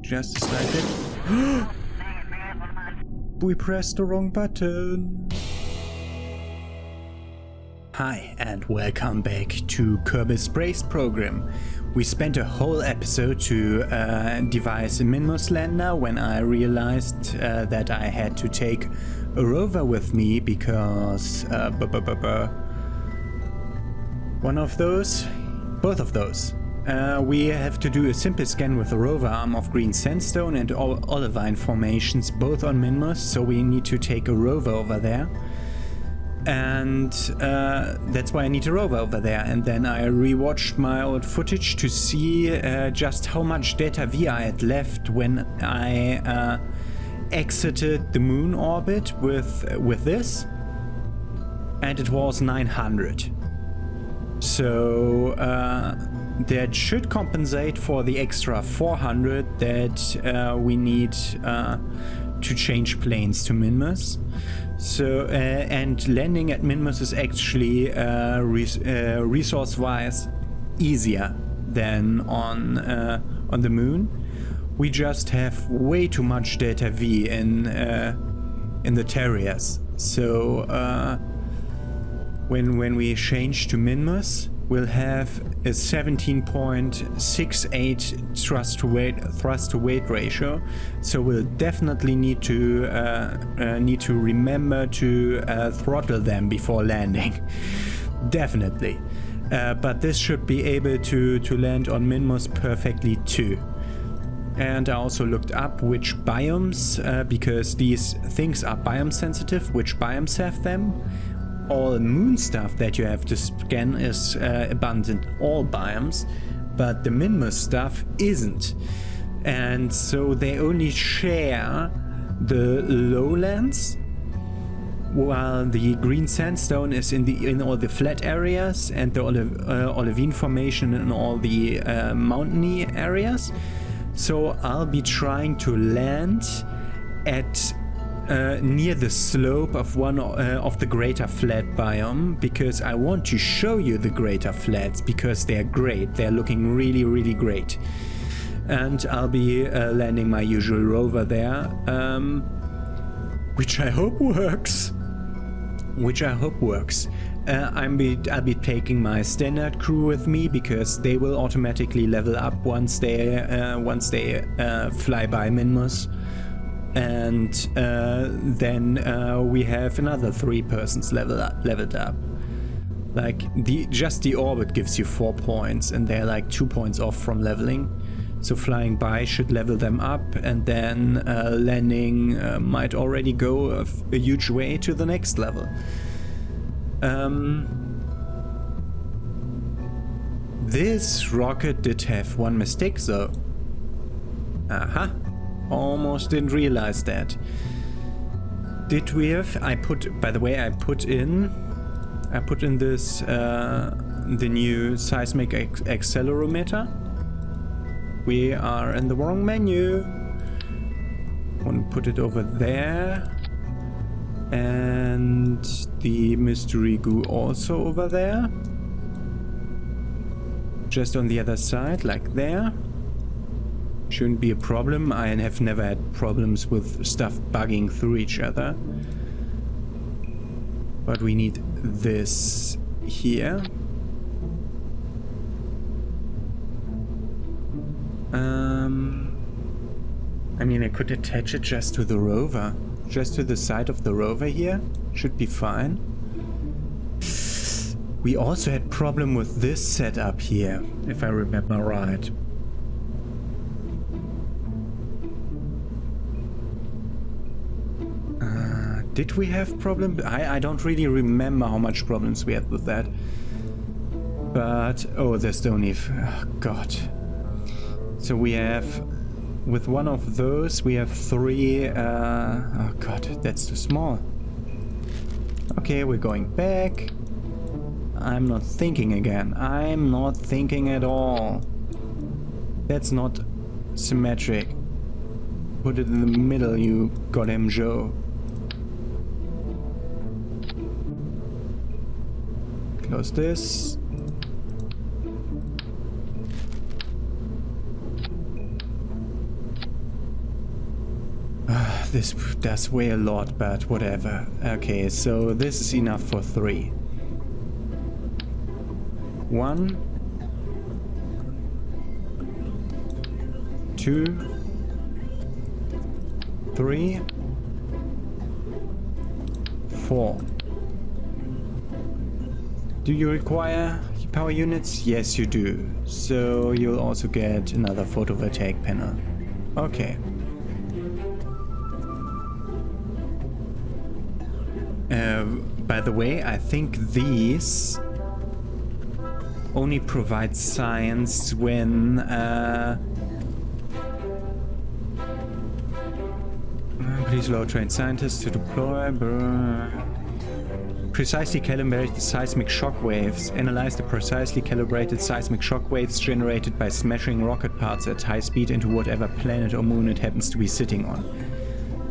Just a slight bit. We pressed the wrong button. Hi and welcome back to Kerbal Space Program. We spent a whole episode to devise a Minmus lander when I realized that I had to take a rover with me because one of those, both of those. We have to do a simple scan with a rover arm of green sandstone and olivine formations, both on Minmus, so we need to take a rover over there. And that's why I need a rover over there. And then I rewatched my old footage to see just how much data V I had left when I exited the moon orbit with this, and it was 900. So that should compensate for the extra 400 that we need to change planes to Minmus. So and landing at Minmus is actually resource-wise easier than on the moon. We just have way too much data V in the Terriers. So when we change to Minmus, we'll have a 17.68 thrust to weight ratio. So we'll definitely need to remember to throttle them before landing. Definitely. But this should be able to land on Minmus perfectly too. And I also looked up which biomes, because these things are biome sensitive, which biomes have them. All moon stuff that you have to scan is abundant in all biomes, but the Minmus stuff isn't. And so they only share the lowlands, while the green sandstone is in all the flat areas and the olivine formation in all the mountainy areas. So I'll be trying to land at near the slope of one of the greater flat biome, because I want to show you the greater flats because they're great. They're looking really, really great. And I'll be landing my usual rover there, which I hope works. I'll be taking my standard crew with me because they will automatically level up once they fly by Minmus. And then we have another 3 persons leveled up. Like just the orbit gives you 4 points, and they're like 2 points off from leveling. So flying by should level them up, and then landing might already go a huge way to the next level. This rocket did have one mistake though. Aha. Almost didn't realize that. Did we have? I put in this the new seismic accelerometer. We are in the wrong menu. Want to put it over there, and the mystery goo also over there. Just on the other side, like there. Shouldn't be a problem. I have never had problems with stuff bugging through each other. But we need this here. I mean, I could attach it just to the rover. Just to the side of the rover here. Should be fine. We also had problem with this setup here, if I remember right. Did we have problems? I don't really remember how much problems we had with that. But, oh, there's the only... Oh, God. So we have... With one of those, we have 3... oh, God, that's too small. Okay, we're going back. I'm not thinking again. I'm not thinking at all. That's not symmetric. Put it in the middle, you goddamn Joe. Close this. this does weigh a lot, but whatever. Okay, so this is enough for 3. 1, 2, 3, 4. Do you require power units? Yes, you do. So you'll also get another photovoltaic panel. Okay. By the way, I think these only provide science when please allow trained scientists to deploy precisely calibrated seismic shock waves. Analyze the precisely calibrated seismic shock waves generated by smashing rocket parts at high speed into whatever planet or moon it happens to be sitting on.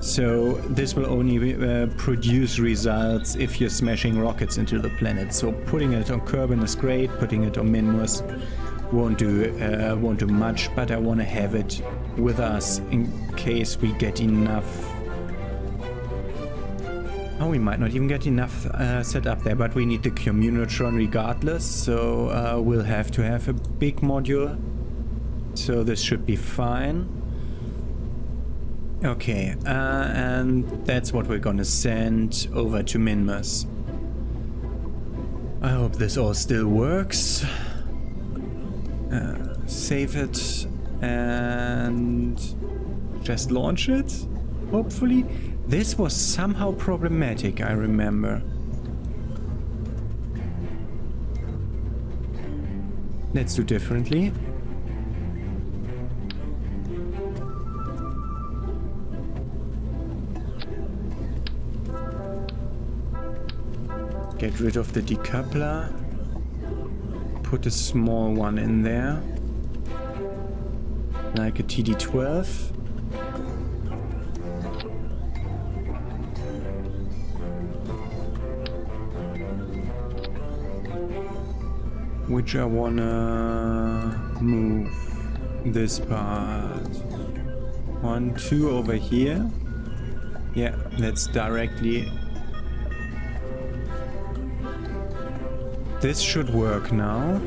So this will only produce results if you're smashing rockets into the planet. So putting it on Kerbal is great, putting it on Minmus won't do much, but I want to have it with us in case we get enough. Oh, we might not even get enough set up there, but we need the Communotron regardless, so we'll have to have a big module. So this should be fine. Okay, and that's what we're gonna send over to Minmus. I hope this all still works. Save it and just launch it, hopefully. This was somehow problematic, I remember. Let's do differently. Get rid of the decoupler. Put a small one in there. Like a TD12. Which I wanna move this part. 1, 2 over here. Yeah, that's directly. This should work now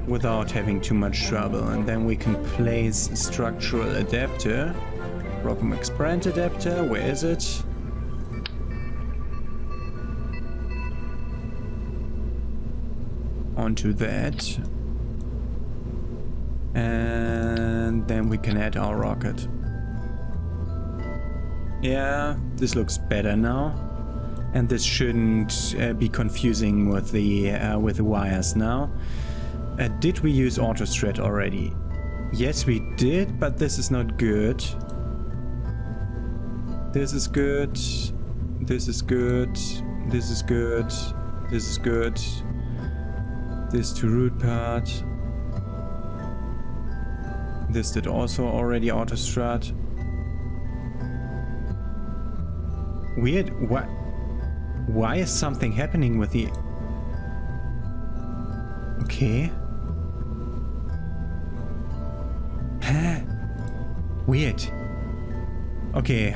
without having too much trouble, and then we can place a structural adapter. Rock'em Exprand adapter, where is it? Onto that. And then we can add our rocket. Yeah, this looks better now. And this shouldn't be confusing with the wires now. Did we use Autostrat already? Yes, we did, but this is not good. This is good. This is good. This is good. This is good. This to root part. This did also already Autostrat. Weird. What? Why is something happening with the... Okay. Huh? Weird. Okay,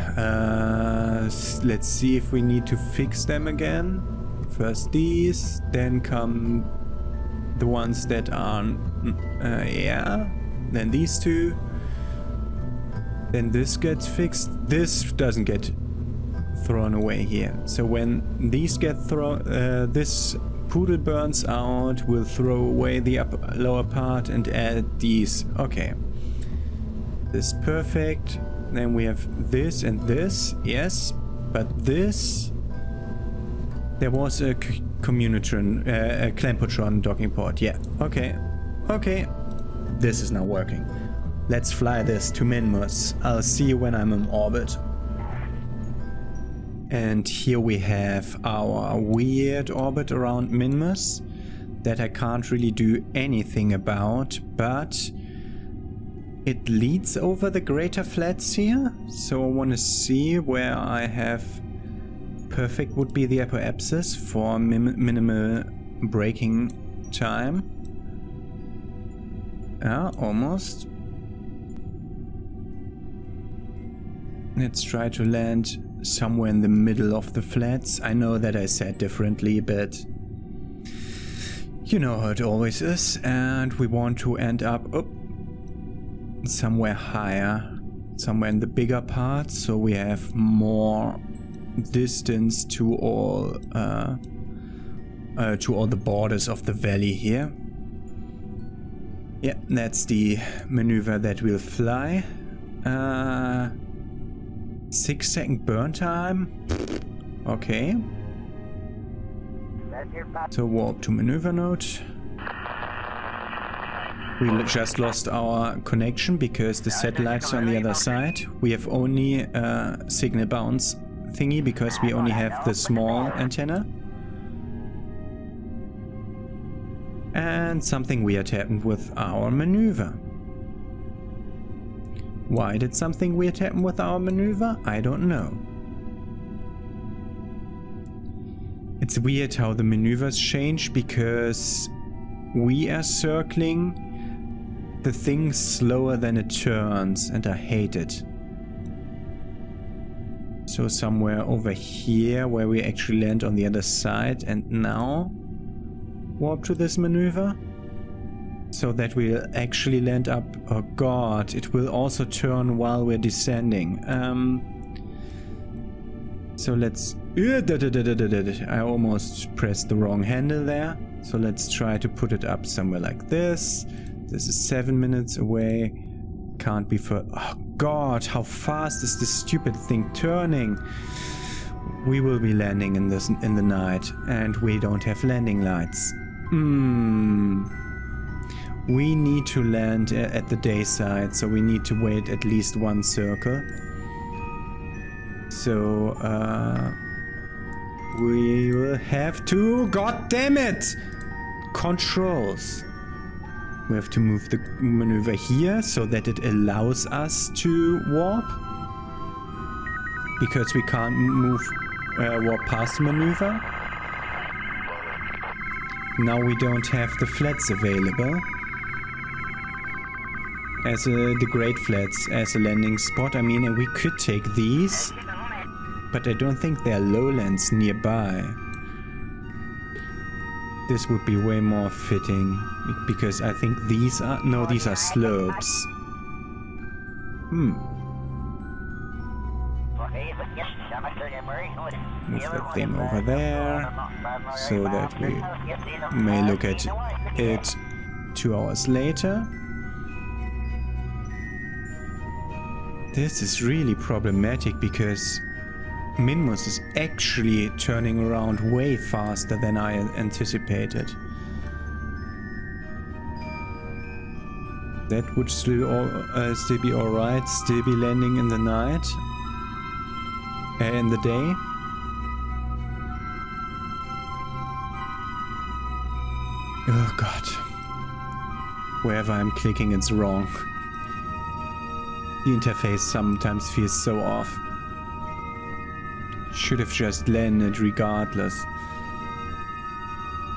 let's see if we need to fix them again. First these, then come the ones that are... yeah. Then these two. Then this gets fixed. This doesn't get thrown away here. So when these get thrown, this poodle burns out, we'll throw away the lower part and add these. Okay. This is perfect. Then we have this and this. Yes. But this... There was a Communotron, a Clampotron docking port. Yeah. Okay. Okay. This is now working. Let's fly this to Minmus. I'll see you when I'm in orbit. And here we have our weird orbit around Minmus that I can't really do anything about, but it leads over the greater flats here. So I want to see where I have perfect would be the apoapsis for minimal braking time. Yeah, almost. Let's try to land somewhere in the middle of the flats. I know that I said differently, but you know how it always is. And we want to end up somewhere higher, somewhere in the bigger parts, so we have more distance to all the borders of the valley here. Yeah, that's the maneuver that will fly. 6-second burn time. Okay. So warp to maneuver node. We just lost our connection because the satellite's on the other side. We have only a signal bounce thingy because we only have the small antenna. And something weird happened with our maneuver. Why did something weird happen with our maneuver? I don't know. It's weird how the maneuvers change because we are circling the thing slower than it turns, and I hate it. So somewhere over here where we actually land on the other side, and now warp to this maneuver so that we'll actually land up. Oh god, it will also turn while we're descending. So let's... I almost pressed the wrong handle there. So let's try to put it up somewhere like this. This is 7 minutes away. Can't be for... Oh god, how fast is this stupid thing turning? We will be landing in the night, and we don't have landing lights. We need to land at the day side, so we need to wait at least one circle. So we will have to... God damn it! Controls. We have to move the maneuver here so that it allows us to warp. Because we can't warp past the maneuver. Now we don't have the flats available. As the great flats as a landing spot. I mean, we could take these, but I don't think there are lowlands nearby. This would be way more fitting, because I think these are... No, these are slopes. Move that thing over there, so that we may look at it 2 hours later. This is really problematic because Minmus is actually turning around way faster than I anticipated. That would still be alright, still be landing in the night, in the day. Oh god. Wherever I'm clicking, it's wrong. The interface sometimes feels so off. Should have just landed regardless.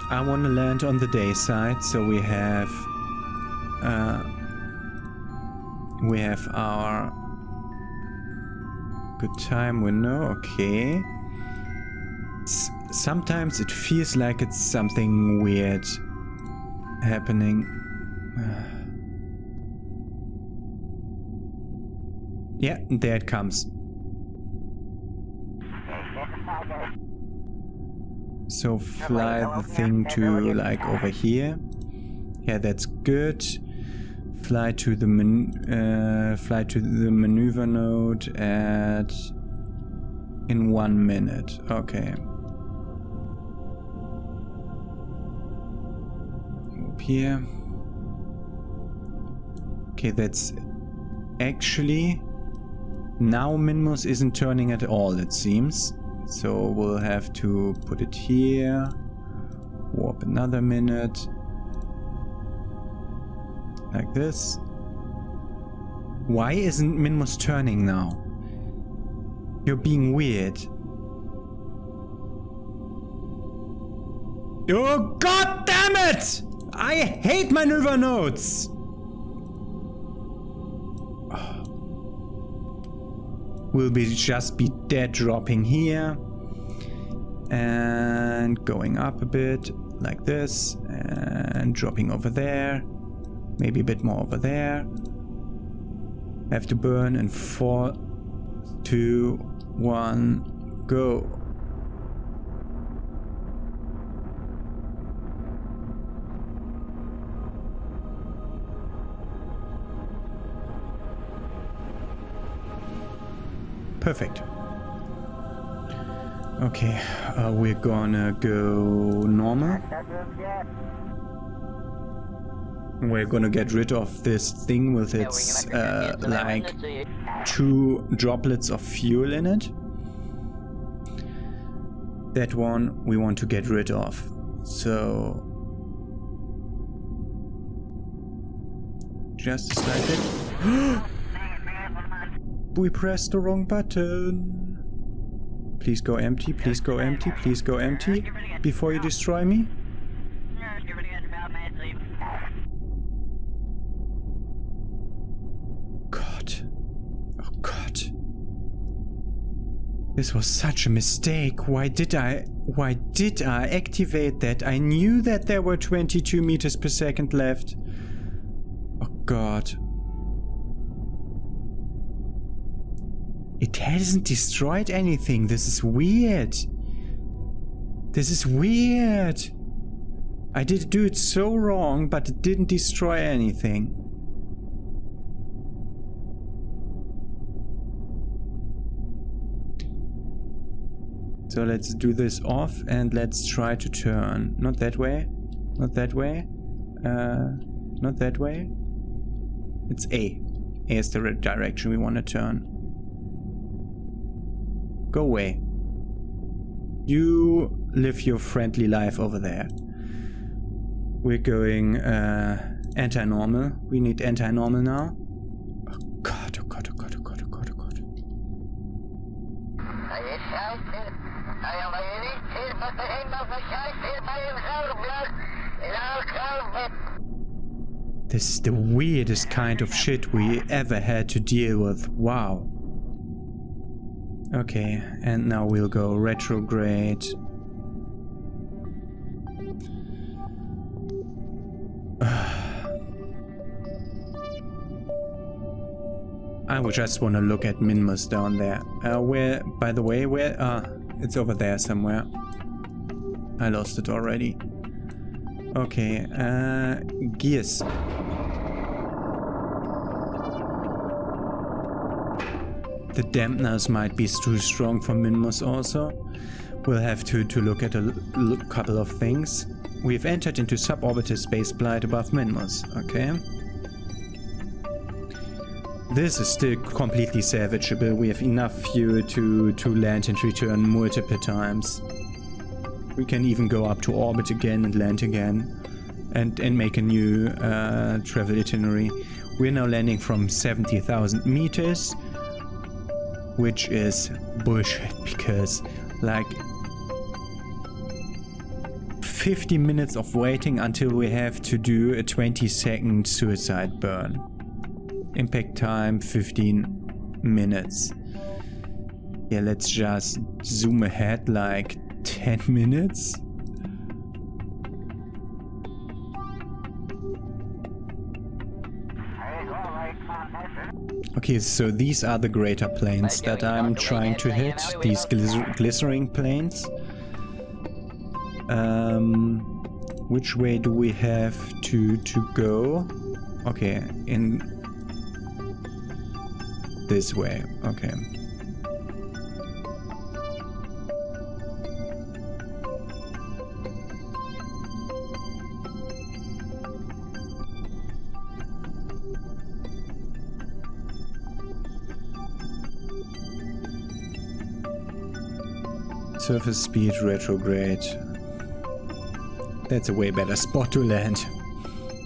I want to land on the day side, so we have our good time window. Okay. Sometimes it feels like it's something weird happening. Yeah, there it comes. So fly the thing to like over here. Yeah, that's good. Fly to the maneuver node in 1 minute. Okay. Up here. Okay, that's actually... Now Minmus isn't turning at all, it seems. So we'll have to put it here. Warp another minute. Like this. Why isn't Minmus turning now? You're being weird. Oh god damn it! I hate maneuver nodes! We'll just be dead dropping here. And going up a bit, like this. And dropping over there. Maybe a bit more over there. Have to burn in 4, 2, 1, go. Perfect. Okay, we're gonna go normal. We're gonna get rid of this thing with its like 2 droplets of fuel in it. That one we want to get rid of. So just a slight bit. We pressed the wrong button. Please go empty, please go empty, please go empty before you destroy me. God. Oh God. This was such a mistake. Why did I activate that? I knew that there were 22 meters per second left. Oh God. It hasn't destroyed anything. This is weird. This is weird. I did do it so wrong, but it didn't destroy anything. So let's do this off and let's try to turn. Not that way. Not that way. Not that way. It's A. A is the direction we want to turn. Go away. You live your friendly life over there. We're going anti-normal. We need anti-normal now. Oh God, oh God, oh God, oh God, oh God, oh God. This is the weirdest kind of shit we ever had to deal with. Wow. Okay, and now we'll go retrograde. I would just want to look at Minmus down there. Where, by the way, where? It's over there somewhere. I lost it already. Okay, gears. The dampeners might be too strong for Minmus also. We'll have to look at a couple of things. We've entered into suborbital spaceflight above Minmus, okay? This is still completely salvageable. We have enough fuel to land and return multiple times. We can even go up to orbit again and land again and make a new travel itinerary. We're now landing from 70,000 meters. Which is bullshit, because like 50 minutes of waiting until we have to do a 20-second suicide burn. Impact time 15 minutes. Yeah, let's just zoom ahead like 10 minutes. Okay, so these are the greater planes that I'm trying to hit, these glycerine planes. Which way do we have to go? Okay, in this way, okay. Surface speed retrograde. That's a way better spot to land.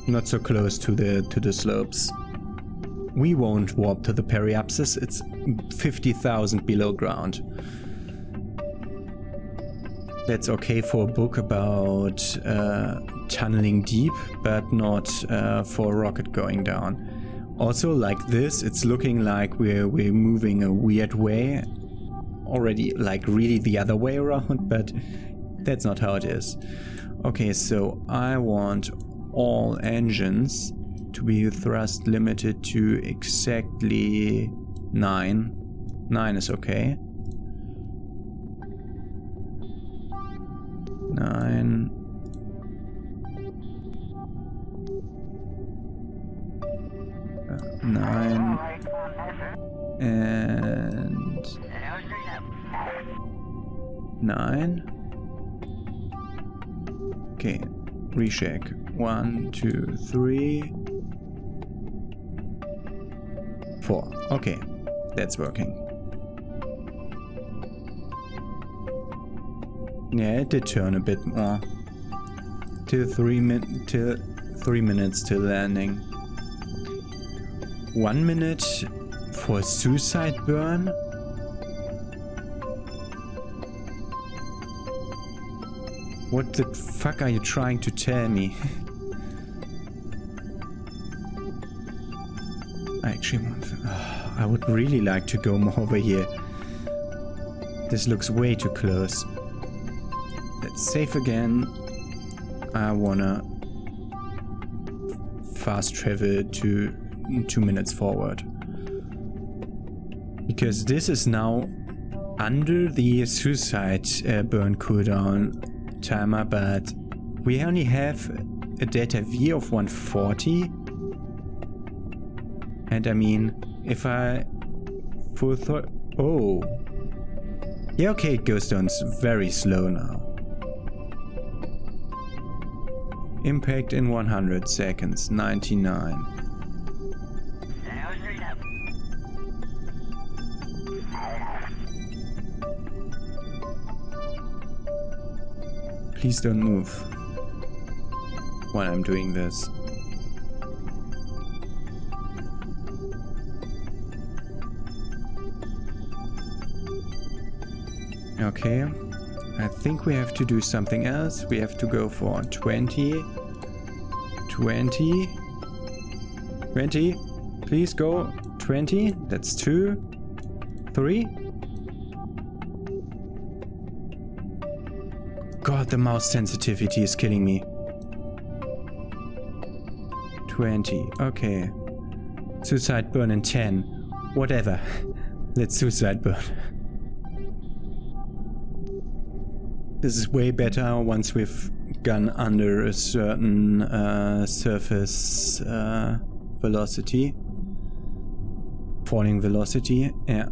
Not so close to the slopes. We won't warp to the periapsis. It's 50,000 below ground. That's okay for a book about tunneling deep, but not for a rocket going down. Also, like this, it's looking like we're moving a weird way. Already, like really the other way around, but that's not how it is. Okay, so I want all engines to be thrust limited to exactly 9. 9 is okay. 9. Nine. And 9. Okay, recheck. 1, 2, 3, 4. Okay, that's working. Yeah, it did turn a bit more. Till 3 minutes till landing. 1 minute for a suicide burn? What the fuck are you trying to tell me? I would really like to go more over here. This looks way too close. Let's save again. I wanna fast travel to 2 minutes forward. Because this is now under the suicide burn cooldown timer, but we only have a delta V of 140. And I mean, if I full thought, oh, yeah, okay, it goes down very slow now. Impact in 100 seconds, 99. Please don't move while I'm doing this. Okay, I think we have to do something else. We have to go for 20. 20. 20. Please go. 20. That's 2. 3. God, the mouse sensitivity is killing me. 20. Okay. Suicide burn in 10. Whatever. Let's suicide burn. This is way better once we've gone under a certain surface velocity. Falling velocity, yeah.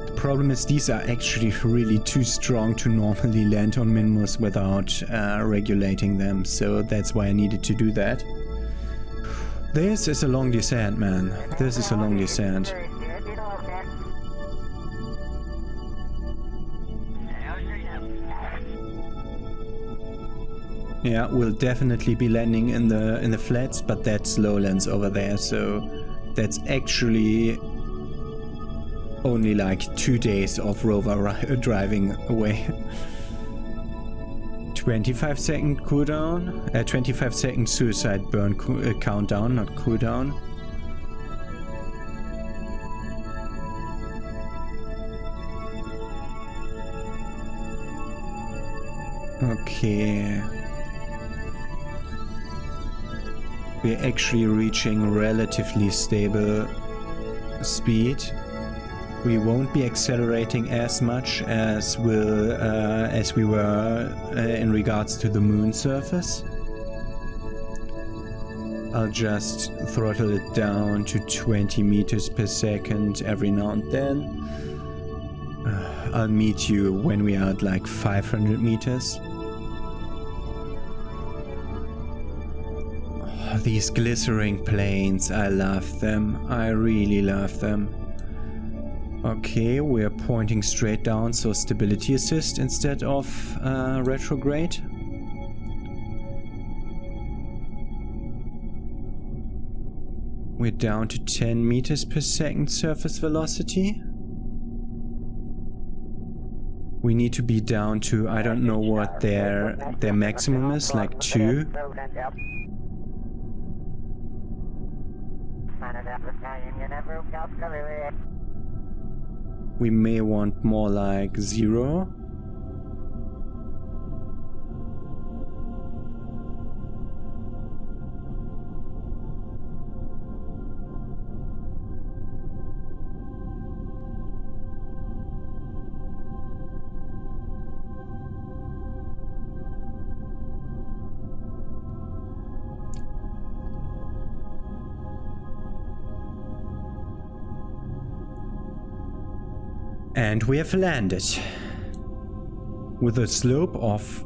The problem is these are actually really too strong to normally land on Minmus without regulating them, so that's why I needed to do that. This is a long descent, man. This is a long descent. Yeah, we'll definitely be landing in the flats, but that's lowlands over there, so that's actually only like 2 days of rover driving away. 25-second cooldown, 25-second suicide burn countdown, not cooldown. Okay. We're actually reaching relatively stable speed. We won't be accelerating as much as we were in regards to the moon surface. I'll just throttle it down to 20 meters per second every now and then. I'll meet you when we are at like 500 meters. Oh, these glistering planes, I love them. I really love them. Okay, we're pointing straight down, so stability assist instead of retrograde. We're down to 10 meters per second surface velocity. We need to be down to, I don't know what their maximum is, like 2. We may want more like 0. And we have landed with a slope of,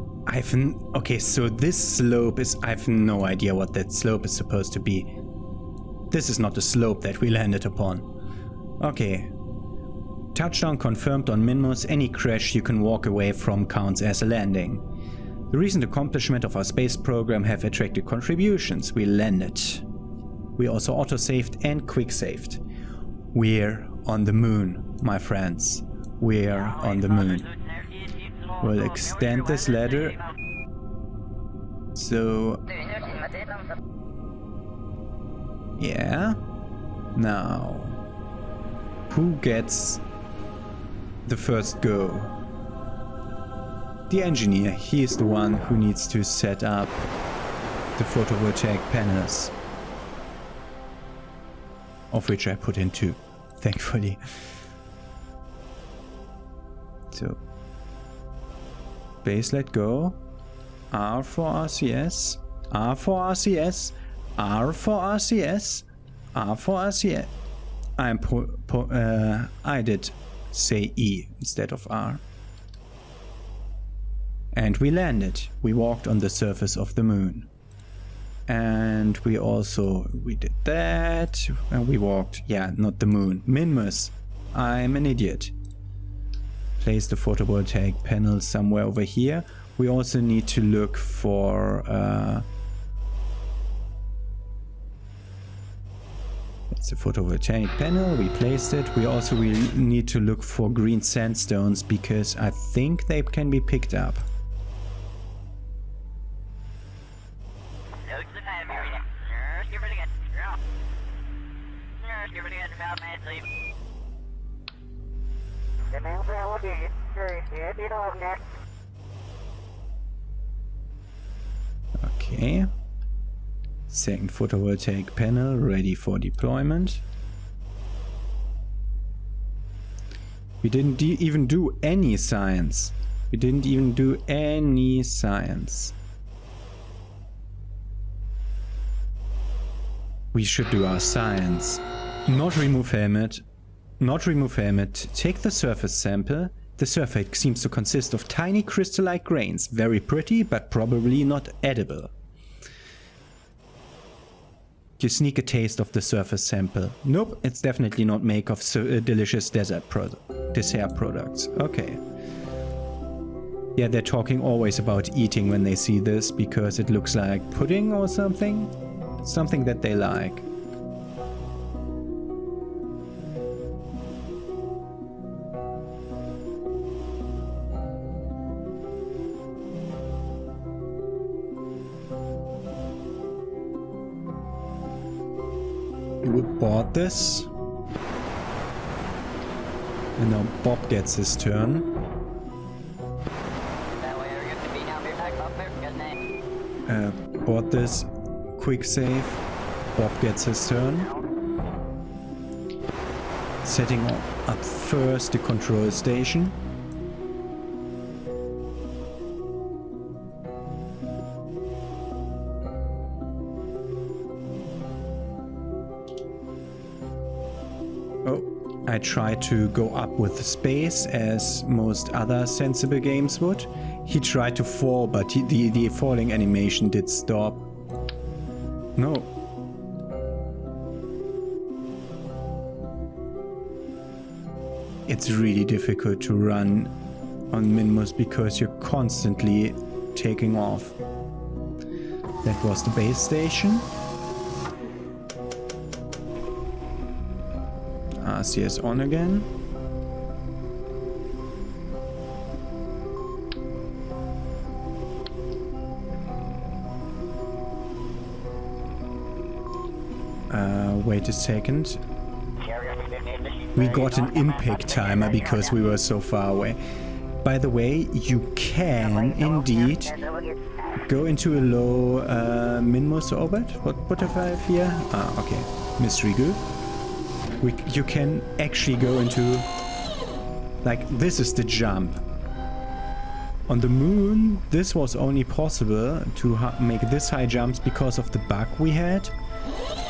okay, so this slope is, I have no idea what that slope is supposed to be. This is not the slope that we landed upon. Okay. Touchdown confirmed on Minmus. Any crash you can walk away from counts as a landing. The recent accomplishment of our space program have attracted contributions. We landed. We also auto-saved and quick-saved. We're on the moon, my friends. We're on the moon. We'll extend this ladder. So... yeah. Now... who gets the first go? The engineer. He is the one who needs to set up the photovoltaic panels. Of which I put in 2, thankfully. So, base let go. R for RCS. R for RCS. R for RCS. R for RCS. I did say E instead of R. And we landed. We walked on the surface of the moon. And we did that, and we walked, yeah, not the moon, Minmus. I'm an idiot. Place the photovoltaic panel somewhere over here. We also need to look for, it's a photovoltaic panel, we placed it. We also need to look for green sandstones, because I think they can be picked up. Okay. Second photovoltaic panel ready for deployment. We didn't even do any science. We didn't even do any science. We should do our science. Not remove helmet. Not remove helmet. Take the surface sample. The surface seems to consist of tiny crystal-like grains. Very pretty, but probably not edible. You sneak a taste of the surface sample. Nope, it's definitely not made of delicious dessert products. Okay. Yeah, they're talking always about eating when they see this, because it looks like pudding or something. Something that they like. We bought this. And now Bob gets his turn. Bought this. Quick save. Bob gets his turn. Setting up first the control station. I tried to go up with space as most other sensible games would. He tried to fall, but the falling animation did stop. No. It's really difficult to run on Minmus because you're constantly taking off. That was the base station. RCS on again. Wait a second. We got an impact timer because we were so far away. By the way, you can indeed go into a low Minmus orbit. What have I have here? Ah, okay. Mystery goo. You can actually go into... Like, this is the jump. On the moon, this was only possible to make this high jumps because of the bug we had.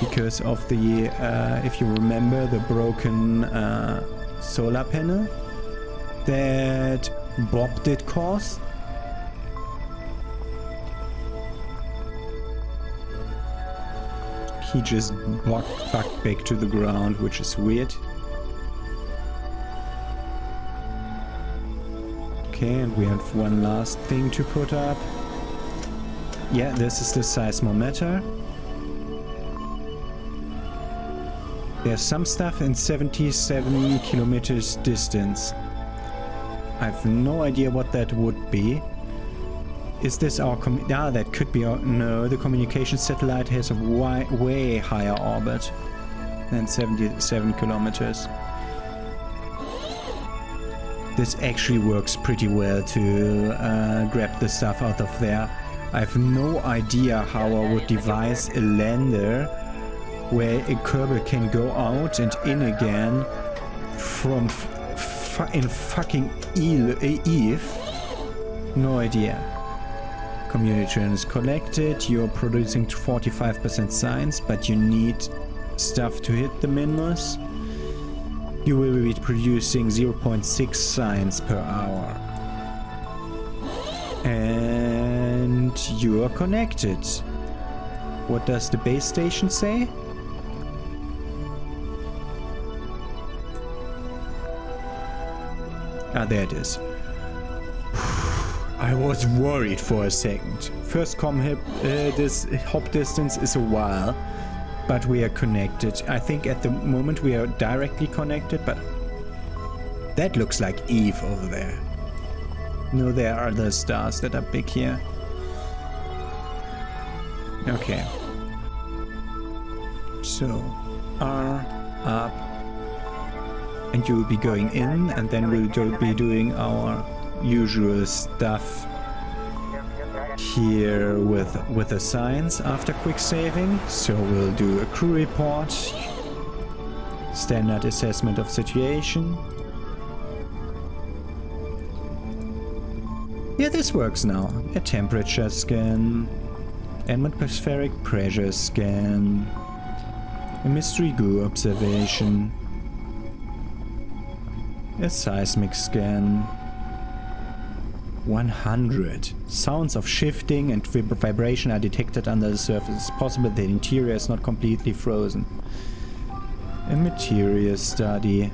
Because of the, if you remember, the broken solar panel that Bob did cause. He just bugged back to the ground, which is weird. Okay, and we have one last thing to put up. Yeah, this is the seismometer. There's some stuff in 77 kilometers distance. I have no idea what that would be. Is this our that could be our... No, the communication satellite has a way higher orbit than 77 kilometers. This actually works pretty well to grab the stuff out of there. I have no idea how I would devise a lander where a Kerbal can go out and in again from in fucking Eve. No idea. Community is collected. You're producing 45% science, but you need stuff to hit the Minmus. You will be producing 0.6 science per hour. And you are connected. What does the base station say? Ah, there it is. I was worried for a second. First this hop distance is a while, but we are connected. I think at the moment we are directly connected, but that looks like Eve over there. No, there are other stars that are big here. Okay. So, R, up, and you will be going in, and then we'll be doing our usual stuff here with the science after quick saving. So we'll do a crew report, standard assessment of situation. Yeah, this works now. A temperature scan, atmospheric pressure scan, a mystery goo observation, a seismic scan. 100. Sounds of shifting and vibration are detected under the surface. It's possible the interior is not completely frozen. A material study.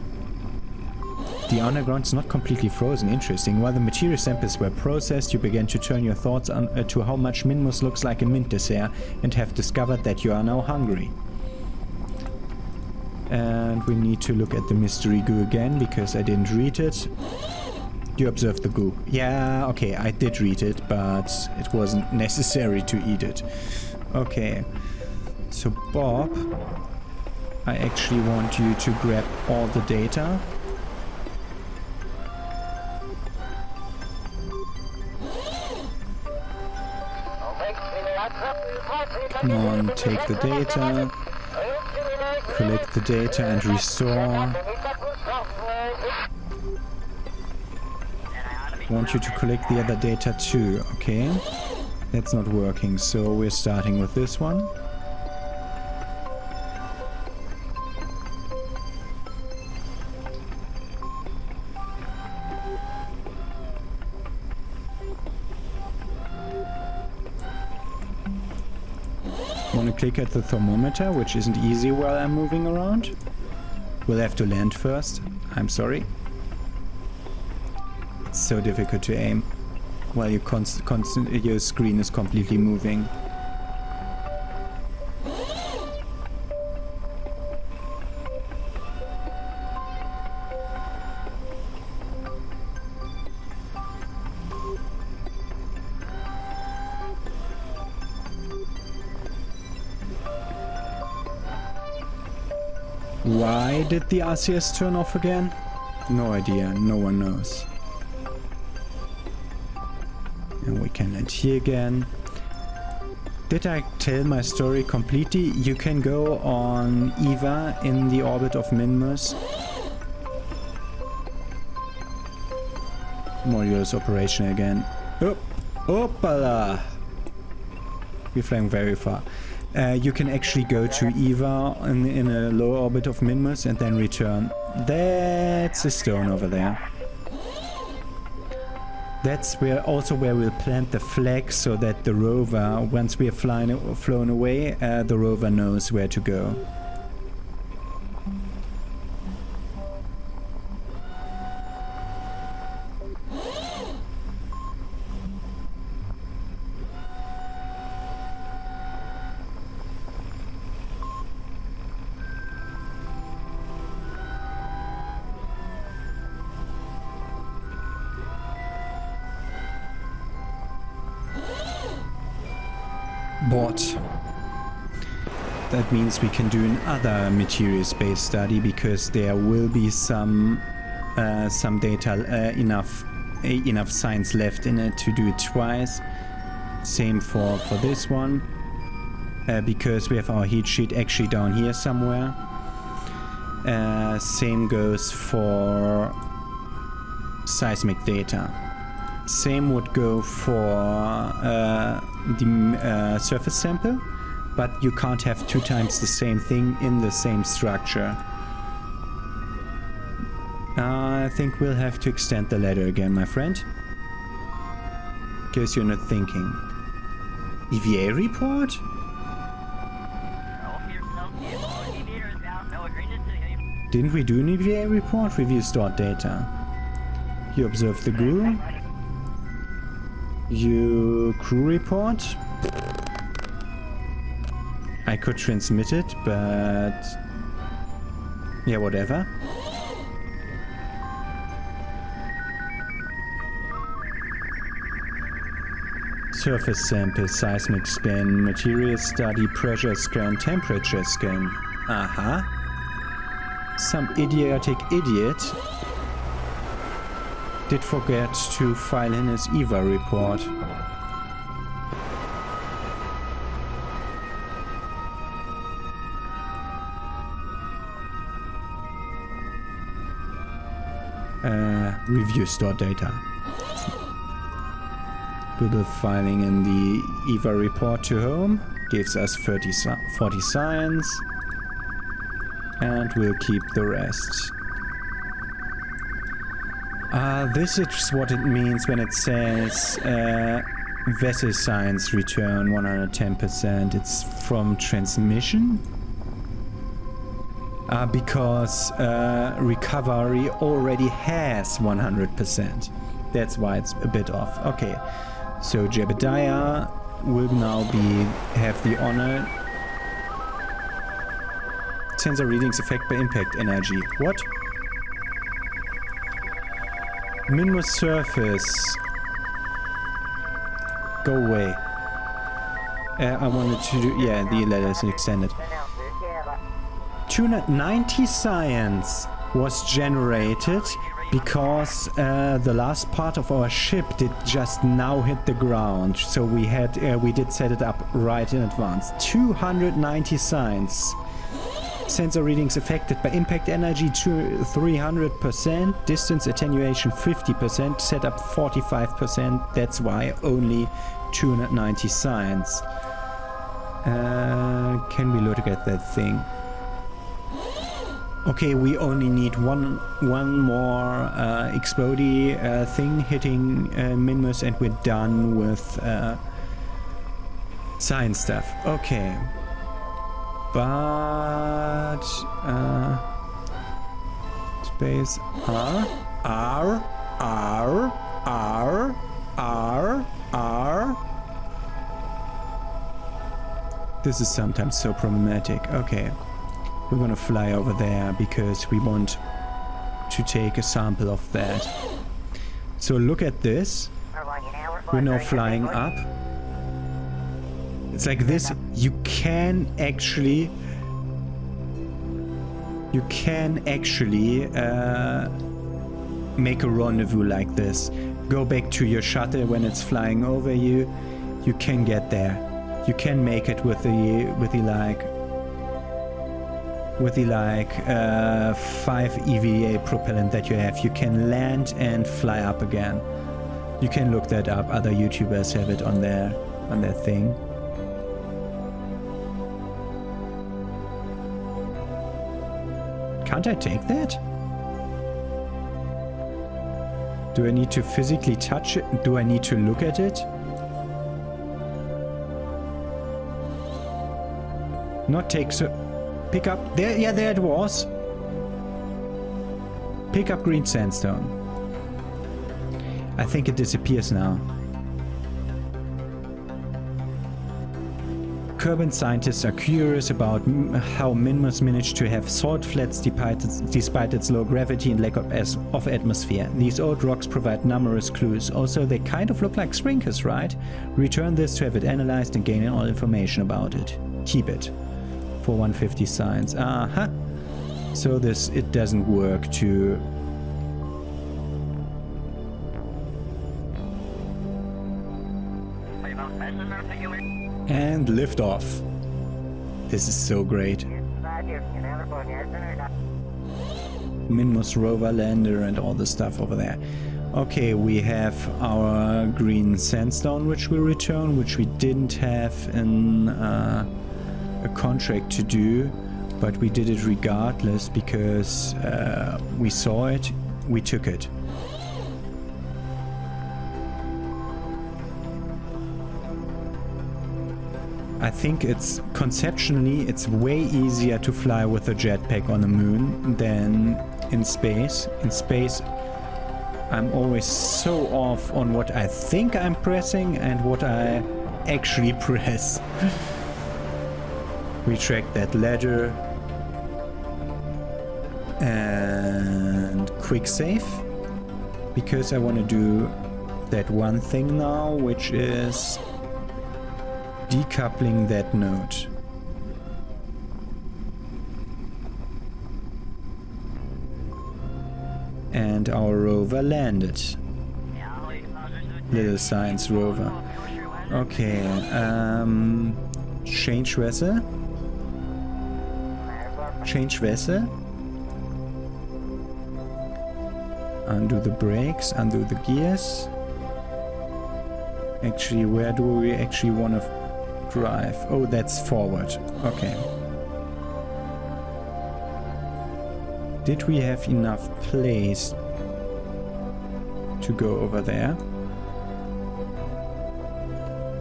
The underground is not completely frozen. Interesting. While the material samples were processed, you began to turn your thoughts on, to how much Minmus looks like a mint dessert and have discovered that you are now hungry. And we need to look at the mystery goo again because I didn't read it. You observed the goo. Yeah, okay, I did read it, but it wasn't necessary to eat it. Okay. So, Bob, I actually want you to grab all the data. Come on, take the data. Collect the data and restore. Want you to collect the other data too, okay? That's not working, so we're starting with this one. Want to click at the thermometer, which isn't easy while I'm moving around. We'll have to land first. I'm sorry. So difficult to aim while your screen is completely moving. Why did the RCS turn off again? No idea, no one knows. And we can land here again. Did I tell my story completely? You can go on EVA in the orbit of Minmus. Modules operation again. Oh, opala! We're flying very far. You can actually go to EVA in a low orbit of Minmus and then return. That's a stone over there. That's where we'll plant the flag so that the rover, once we have flown away, the rover knows where to go. But that means we can do another material space study, because there will be some data, enough science left in it to do it twice. Same for this one, because we have our heat sheet actually down here somewhere. Same goes for seismic data. Same would go for the surface sample, but you can't have 2 times the same thing in the same structure. I think we'll have to extend the ladder again, my friend. In case you're not thinking. EVA report? Didn't we do an EVA report? Review stored data. You observe the guru. You crew report. I could transmit it, but yeah, whatever. Surface sample, seismic scan, material study, pressure scan, temperature scan. Aha. Some idiotic idiot did forget to file in his EVA report. Review stored data. Google filing in the EVA report to home gives us 40 science, and we'll keep the rest. This is what it means when it says vessel science return 110%. It's from transmission. Because recovery already has 100%. That's why it's a bit off. Okay, so Jebediah will now have the honor. Sensor readings affect by impact energy. What? Minmus surface. Go away. I wanted to do... yeah, the ladder is extended. 290 science was generated because the last part of our ship did just now hit the ground. So we did set it up right in advance. 290 science. Sensor readings affected by impact energy to 300%, distance attenuation 50%, setup 45%. That's why only 290 science. Can we look at that thing? Okay, we only need one more explodey thing hitting Minmus, and we're done with science stuff. Okay. But space R. This is sometimes so problematic. Okay, we're gonna fly over there because we want to take a sample of that. So look at this. We're now flying up. It's like this. You can you can actually make a rendezvous like this. Go back to your shuttle when it's flying over you. You can get there. You can make it with the 5 EVA propellant that you have. You can land and fly up again. You can look that up. Other YouTubers have it on their thing. Can't I take that? Do I need to physically touch it? Do I need to look at it? Not take, so pick up there. Yeah, there it was. Pick up green sandstone. I think it disappears now. Kerbal scientists are curious about how Minmus managed to have salt flats despite its low gravity and lack of atmosphere. These old rocks provide numerous clues. Also, they kind of look like sprinkles, right? Return this to have it analyzed and gain all information about it. Keep it. For 150 science. Aha! So it doesn't work to... And lift off. This is so great. Minmus rover lander and all the stuff over there. Okay, we have our green sandstone which will return, which we didn't have in a contract to do, but we did it regardless because we saw it, we took it. I think it's conceptually it's way easier to fly with a jetpack on the moon than in space. In space I'm always so off on what I think I'm pressing and what I actually press. Retract that ladder and quick save because I want to do that one thing now, which is decoupling that node. And our rover landed. Little science rover. Okay, change vessel. Change vessel. Undo the brakes, undo the gears. Actually, where do we actually want to drive? Oh, that's forward. Okay. Did we have enough place to go over there?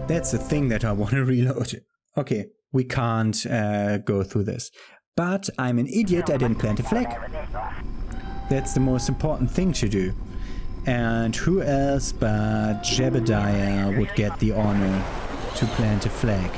That's the thing that I want to reload. Okay, we can't go through this. But I'm an idiot, I didn't plant a flag. That's the most important thing to do. And who else but Jebediah would get the honor to plant a flag?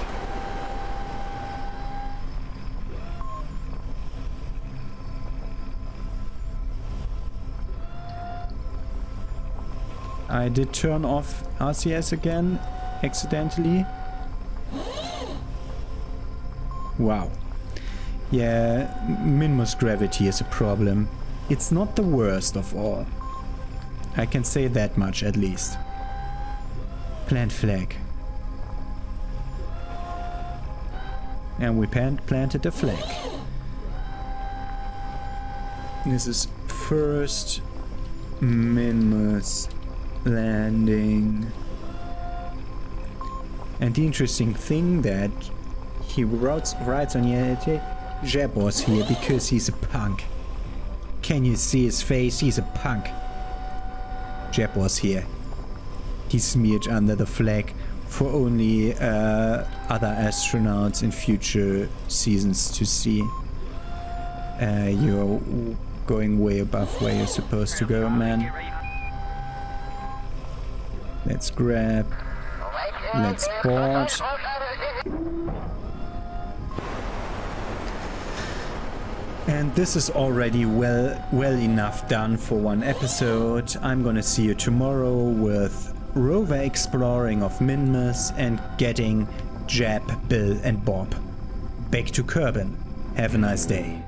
I did turn off RCS again, accidentally. Wow. Yeah, Minmus gravity is a problem. It's not the worst of all. I can say that much at least. Plant flag. And we planted a flag. This is first Minmus landing. And the interesting thing that he writes on here, Jeb was here because he's a punk. Can you see his face? He's a punk. Jeb was here. He smeared under the flag for only other astronauts in future seasons to see. You're going way above where you're supposed to go, man. Let's grab. Let's board. And this is already well enough done for one episode. I'm gonna see you tomorrow with rover exploring of Minmus and getting Jeb, Bill and Bob back to Kerbal. Have a nice day.